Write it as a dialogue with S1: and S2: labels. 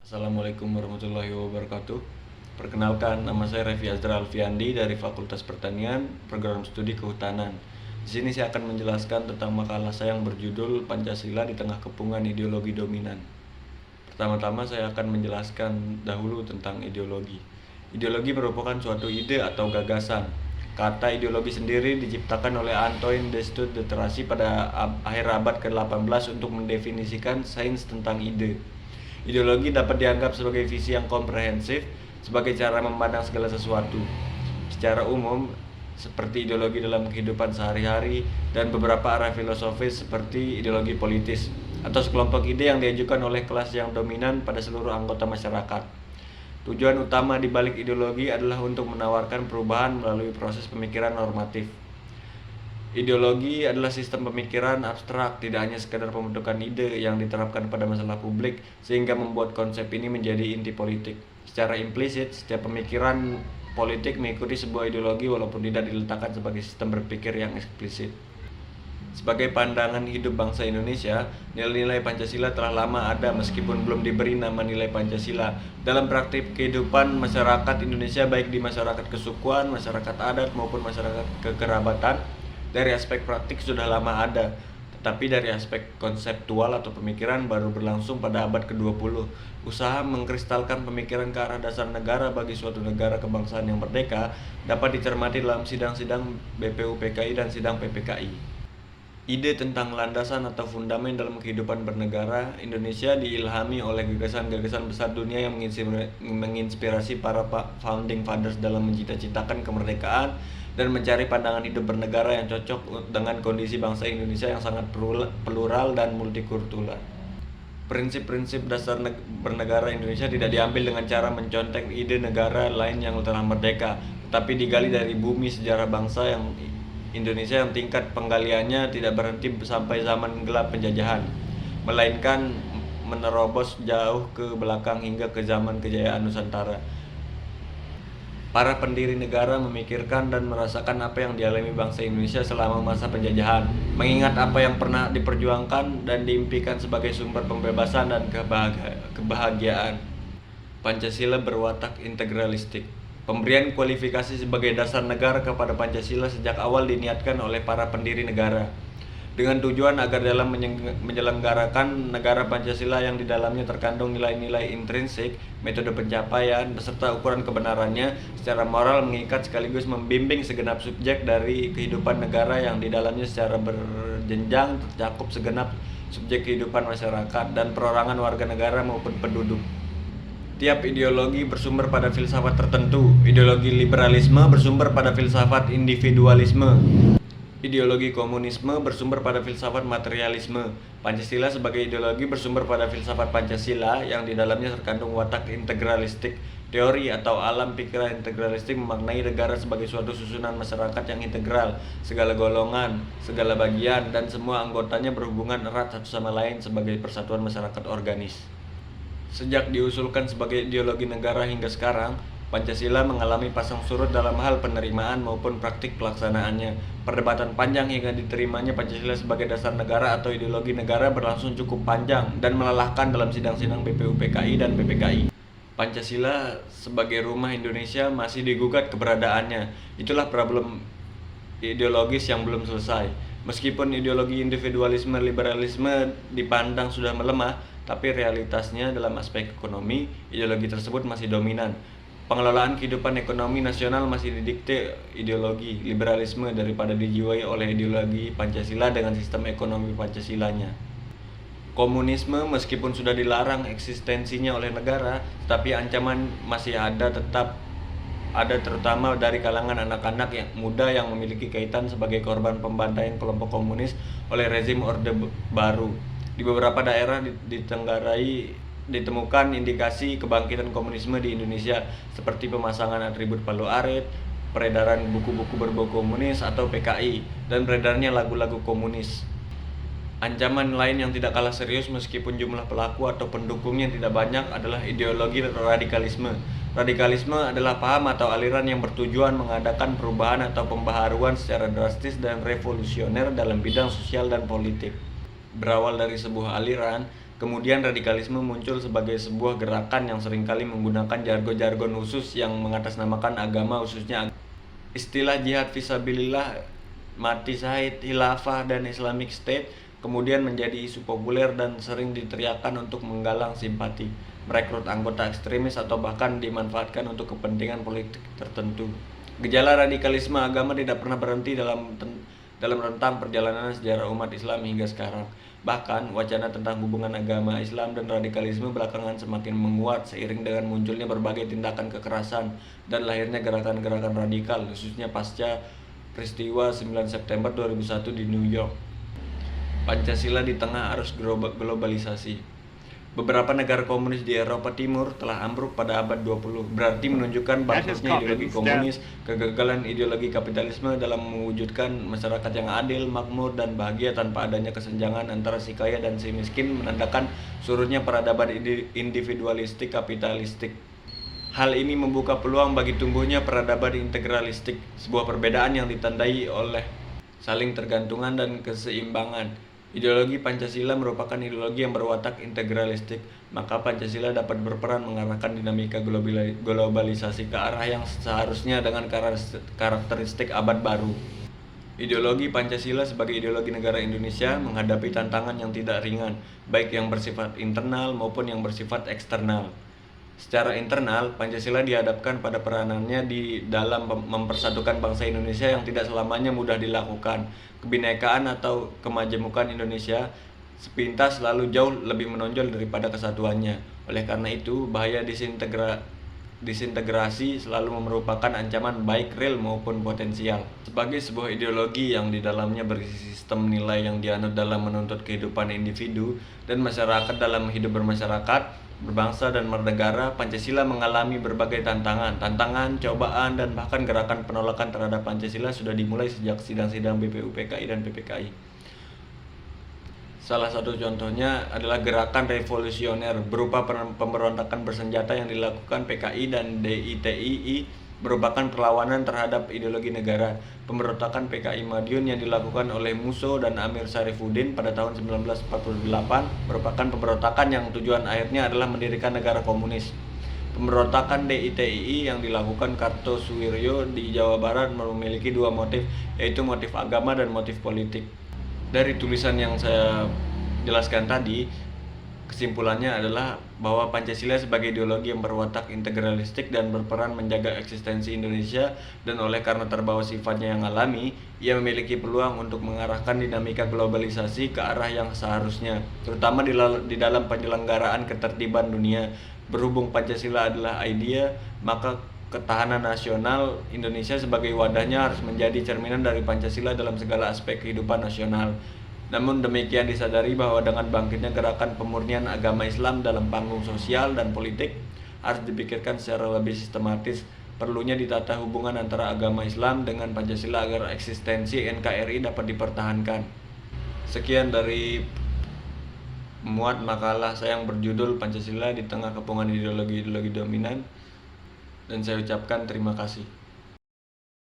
S1: Assalamualaikum warahmatullahi wabarakatuh. Perkenalkan, nama saya Revi Azra Alfiandi dari Fakultas Pertanian, Program Studi Kehutanan. Di sini saya akan menjelaskan tentang makalah saya yang berjudul Pancasila di Tengah Kepungan Ideologi Dominan. Pertama-tama saya akan menjelaskan dahulu tentang ideologi. Ideologi merupakan suatu ide atau gagasan. Kata ideologi sendiri diciptakan oleh Antoine de Saint-Exupéry pada akhir abad ke-18 untuk mendefinisikan sains tentang ide. Ideologi dapat dianggap sebagai visi yang komprehensif, sebagai cara memandang segala sesuatu. Secara umum, seperti ideologi dalam kehidupan sehari-hari dan beberapa arah filosofis seperti ideologi politis atau sekelompok ide yang diajukan oleh kelas yang dominan pada seluruh anggota masyarakat. Tujuan utama di balik ideologi adalah untuk menawarkan perubahan melalui proses pemikiran normatif. Ideologi adalah sistem pemikiran abstrak, tidak hanya sekadar pembentukan ide yang diterapkan pada masalah publik sehingga membuat konsep ini menjadi inti politik. Secara implisit, setiap pemikiran politik mengikuti sebuah ideologi walaupun tidak diletakkan sebagai sistem berpikir yang eksplisit. Sebagai pandangan hidup bangsa Indonesia, nilai-nilai Pancasila telah lama ada meskipun belum diberi nama nilai Pancasila. Dalam praktik kehidupan masyarakat Indonesia, baik di masyarakat kesukuan, masyarakat adat maupun masyarakat kekerabatan, dari aspek praktik sudah lama ada, tetapi dari aspek konseptual atau pemikiran baru berlangsung pada abad ke-20. Usaha mengkristalkan pemikiran ke arah dasar negara bagi suatu negara kebangsaan yang merdeka dapat dicermati dalam sidang-sidang BPUPKI dan sidang PPKI. Ide tentang landasan atau fundamen dalam kehidupan bernegara Indonesia diilhami oleh gagasan-gagasan besar dunia yang menginspirasi para founding fathers dalam mencita-citakan kemerdekaan dan mencari pandangan hidup bernegara yang cocok dengan kondisi bangsa Indonesia yang sangat plural dan multikultural. Prinsip-prinsip dasar bernegara Indonesia tidak diambil dengan cara mencontek ide negara lain yang telah merdeka, tetapi digali dari bumi sejarah bangsa yang Indonesia yang tingkat penggaliannya tidak berhenti sampai zaman gelap penjajahan, melainkan menerobos jauh ke belakang hingga ke zaman kejayaan Nusantara. Para pendiri negara memikirkan dan merasakan apa yang dialami bangsa Indonesia selama masa penjajahan, mengingat apa yang pernah diperjuangkan dan diimpikan sebagai sumber pembebasan dan kebahagiaan. Pancasila berwatak integralistik. Pemberian kualifikasi sebagai dasar negara kepada Pancasila sejak awal diniatkan oleh para pendiri negara, dengan tujuan agar dalam menyelenggarakan negara Pancasila yang di dalamnya terkandung nilai-nilai intrinsik, metode pencapaian, beserta ukuran kebenarannya secara moral mengikat sekaligus membimbing segenap subjek dari kehidupan negara yang di dalamnya secara berjenjang tercakup segenap subjek kehidupan masyarakat dan perorangan warga negara maupun penduduk. Tiap ideologi bersumber pada filsafat tertentu. Ideologi liberalisme bersumber pada filsafat individualisme. Ideologi komunisme bersumber pada filsafat materialisme. Pancasila sebagai ideologi bersumber pada filsafat Pancasila yang di dalamnya terkandung watak integralistik. Teori atau alam pikiran integralistik memaknai negara sebagai suatu susunan masyarakat yang integral, segala golongan, segala bagian, dan semua anggotanya berhubungan erat satu sama lain sebagai persatuan masyarakat organis. Sejak diusulkan sebagai ideologi negara hingga sekarang, Pancasila mengalami pasang surut dalam hal penerimaan maupun praktik pelaksanaannya. Perdebatan panjang hingga diterimanya Pancasila sebagai dasar negara atau ideologi negara berlangsung cukup panjang dan melelahkan dalam sidang-sidang BPUPKI dan PPKI. Pancasila sebagai rumah Indonesia masih digugat keberadaannya. Itulah problem ideologis yang belum selesai. Meskipun ideologi individualisme liberalisme dipandang sudah melemah, tapi realitasnya dalam aspek ekonomi, ideologi tersebut masih dominan. Pengelolaan kehidupan ekonomi nasional masih didikte ideologi liberalisme daripada dijiwai oleh ideologi Pancasila dengan sistem ekonomi Pancasilanya. Komunisme meskipun sudah dilarang eksistensinya oleh negara, tapi ancaman masih ada, tetap ada, terutama dari kalangan anak-anak yang muda yang memiliki kaitan sebagai korban pembantaian kelompok komunis oleh rezim Orde Baru. Di beberapa daerah di Tenggarai ditemukan indikasi kebangkitan komunisme di Indonesia, seperti pemasangan atribut palu arit, peredaran buku-buku berbau komunis atau PKI, dan beredarnya lagu-lagu komunis. Ancaman lain yang tidak kalah serius meskipun jumlah pelaku atau pendukungnya tidak banyak adalah ideologi radikalisme. Radikalisme adalah paham atau aliran yang bertujuan mengadakan perubahan atau pembaharuan secara drastis dan revolusioner dalam bidang sosial dan politik. Berawal dari sebuah aliran, Kemudian radikalisme muncul sebagai sebuah gerakan yang seringkali menggunakan jargon-jargon khusus yang mengatasnamakan agama, khususnya istilah jihad fisabilillah, mati syahid, khilafah, dan Islamic State kemudian menjadi isu populer dan sering diteriakkan untuk menggalang simpati, merekrut anggota ekstremis, atau bahkan dimanfaatkan untuk kepentingan politik tertentu. Gejala radikalisme agama tidak pernah berhenti dalam rentang perjalanan sejarah umat Islam hingga sekarang. Bahkan, wacana tentang hubungan agama Islam dan radikalisme belakangan semakin menguat seiring dengan munculnya berbagai tindakan kekerasan dan lahirnya gerakan-gerakan radikal, khususnya pasca peristiwa 9 September 2001 di New York. Pancasila di tengah arus globalisasi. Beberapa negara komunis di Eropa Timur telah ambruk pada abad 20, berarti menunjukkan bangkrutnya ideologi komunis, kegagalan ideologi kapitalisme dalam mewujudkan masyarakat yang adil, makmur, dan bahagia tanpa adanya kesenjangan antara si kaya dan si miskin, menandakan surutnya peradaban individualistik kapitalistik. Hal ini membuka peluang bagi tumbuhnya peradaban integralistik, sebuah perbedaan yang ditandai oleh saling tergantungan dan keseimbangan. Ideologi Pancasila merupakan ideologi yang berwatak integralistik, maka Pancasila dapat berperan mengarahkan dinamika globalisasi ke arah yang seharusnya dengan karakteristik abad baru. Ideologi Pancasila sebagai ideologi negara Indonesia menghadapi tantangan yang tidak ringan, baik yang bersifat internal maupun yang bersifat eksternal. Secara internal, Pancasila dihadapkan pada peranannya di dalam mempersatukan bangsa Indonesia yang tidak selamanya mudah dilakukan. Kebinekaan atau kemajemukan Indonesia sepintas selalu jauh lebih menonjol daripada kesatuannya. Oleh karena itu, bahaya disintegrasi selalu merupakan ancaman baik real maupun potensial. Sebagai sebuah ideologi yang di dalamnya berisi sistem nilai yang dianut dalam menuntut kehidupan individu dan masyarakat dalam hidup bermasyarakat, berbangsa, dan bernegara, Pancasila mengalami berbagai tantangan, cobaan, dan bahkan gerakan penolakan terhadap Pancasila sudah dimulai sejak sidang-sidang BPUPKI dan PPKI. Salah satu contohnya adalah gerakan revolusioner berupa pemberontakan bersenjata yang dilakukan PKI dan DITII merupakan perlawanan terhadap ideologi negara. Pemberontakan PKI Madiun yang dilakukan oleh Musso dan Amir Syarifuddin pada tahun 1948 merupakan pemberontakan yang tujuan akhirnya adalah mendirikan negara komunis. Pemberontakan DITII yang dilakukan Kartosuwiryo di Jawa Barat memiliki dua motif, yaitu motif agama dan motif politik. Dari tulisan yang saya jelaskan tadi, kesimpulannya adalah bahwa Pancasila sebagai ideologi yang berwatak integralistik dan berperan menjaga eksistensi Indonesia, dan oleh karena terbawa sifatnya yang alami, ia memiliki peluang untuk mengarahkan dinamika globalisasi ke arah yang seharusnya, terutama di dalam penyelenggaraan ketertiban dunia. Berhubung Pancasila adalah idea, maka ketahanan nasional Indonesia sebagai wadahnya harus menjadi cerminan dari Pancasila dalam segala aspek kehidupan nasional. Namun demikian disadari bahwa dengan bangkitnya gerakan pemurnian agama Islam dalam panggung sosial dan politik harus dipikirkan secara lebih sistematis. Perlunya ditata hubungan antara agama Islam dengan Pancasila agar eksistensi NKRI dapat dipertahankan. Sekian dari muat makalah saya yang berjudul Pancasila di tengah kepungan ideologi-ideologi dominan, dan saya ucapkan terima kasih.